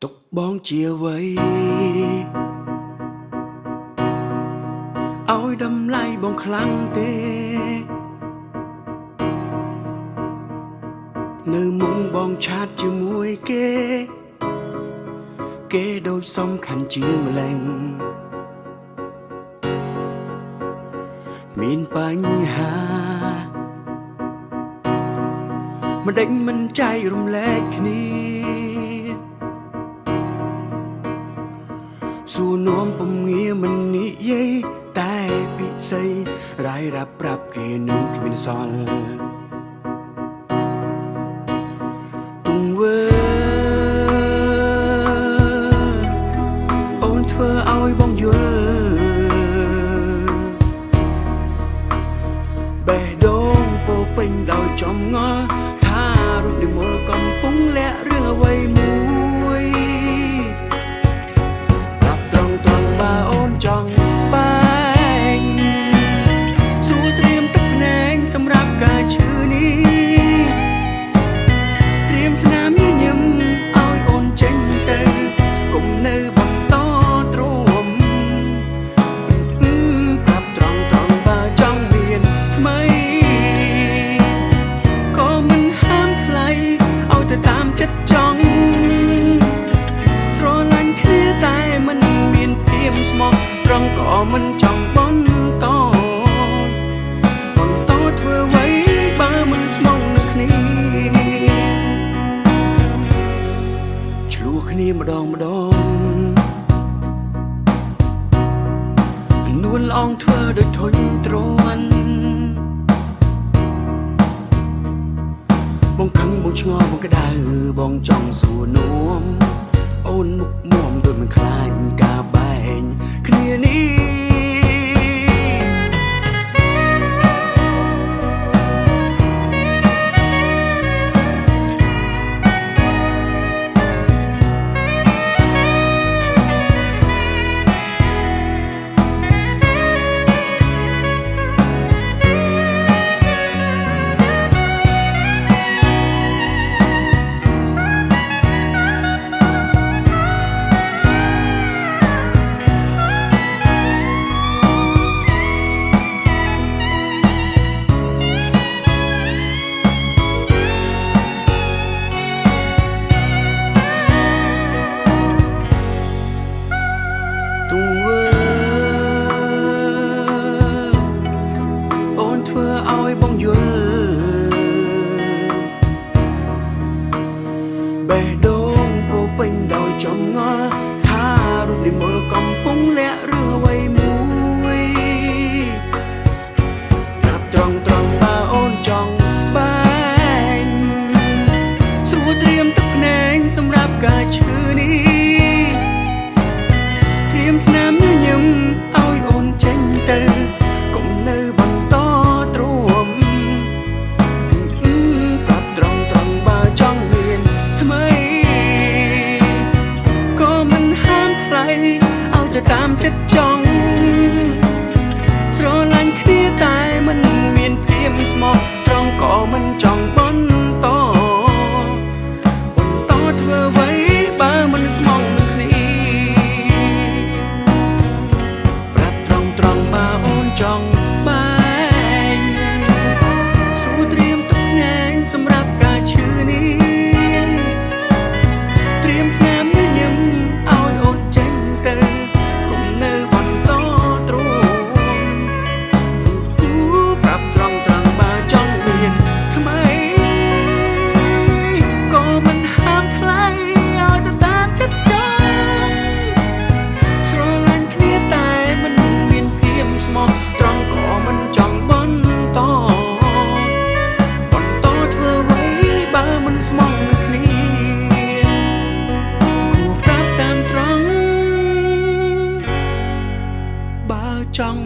ទុកបងជាអ្វីឲ្យតម្លៃបងខ្លាំងទេនៅមុំបងឆាតជាមួយគេដូចសំខាន់ជាងម្លេងមានបញ្ហាមិនដេញមិនចែករំលែកគ្នាសួរនាំពំងារមិននិយាយតែពិសីរាយរាប់ប្រាប់គេនឹងគ្មានសល់ទុងវើអូនធ្វើឲ្យបងយល់បេះដូងពោពេញដោយចំងល់ថារូបនិមលកំពុងលាក់រឿងអ្វីមួយប្រាប់ត្រង់បើអូនចង់បែងសួរត្រៀមទឹកភ្នែងសម្រាប់ការឈឺនេះត្រៀមស្នាមញញឹមឲ្យអូនចេញទៅកុំនៅបន្តទ្រាំប្រាប់ត្រង់បើចង់មានថ្មីក៏មិនហាមថ្លៃឲ្យទៅតាមចិត្តចង់ស្រឡាញ់គ្នាតែមិនមានភាពស្មោះត្រង់ក៏មិនចង់បន្តធ្វើអ្វីបើមិនស្មងនឹងគ្នាឆ្លោះគ្នាម្ដងនួនអងធ្វើដូចធុញទ្រាន់បងខឹងបងឆ្ងល់បងក្តៅបងចង់សួរនោមអូនមុខមាំដូចមិនខ្លាចការបែងគ្នានេះអូនធ្វើឲ្យបងយល់បេះដូងពោពេញដោយចំងល់ថារូបនិមលកំពុងលាក់រឿងអ្វីមួយប្រាប់ត្រង់បើអូនចង់បែងស្រួលត្រៀមទឹកភ្នែងសម្រាប់ការឈឺនេះត្រៀមស្នាមញញឹមឲ្យអូនចេញទៅកុំនៅបន្តទ្រាំប្រាប់ត្រង់បើចង់មានថ្មីក៏មិនហាមថ្លៃឲ្យទៅតាមចិត្តចង់ស្រឡាញ់គ្នាតែមិនមានភាពស្មោះត្រង់ក៏មិនចង់បន្តធ្វើអ្វីបើមិនស្មងនឹងគ្នាប្រាប់ត្រង់បើអូនចង់បែងស្រួលត្រៀមទឹកភ្នែងសម្រាប់ការឈឺនេះត្រៀមស្នាមញញឹមឲ្យអូនចេញទៅកុំនៅបន្តទ្រាំប្រាប់ត្រង់បើចង់មានថ្មីក៏មិនហាមថ្លៃឲ្យទៅតាមចិត្តចង់ស្រឡាញ់គ្នាតែមិនមានភាពស្មោះត្រង់ក៏មិនចង់បន្តធ្វើអ្វីបើមិនស្មងនឹងគ្នាគួរប្រាប់តាមត្រង់បើចង់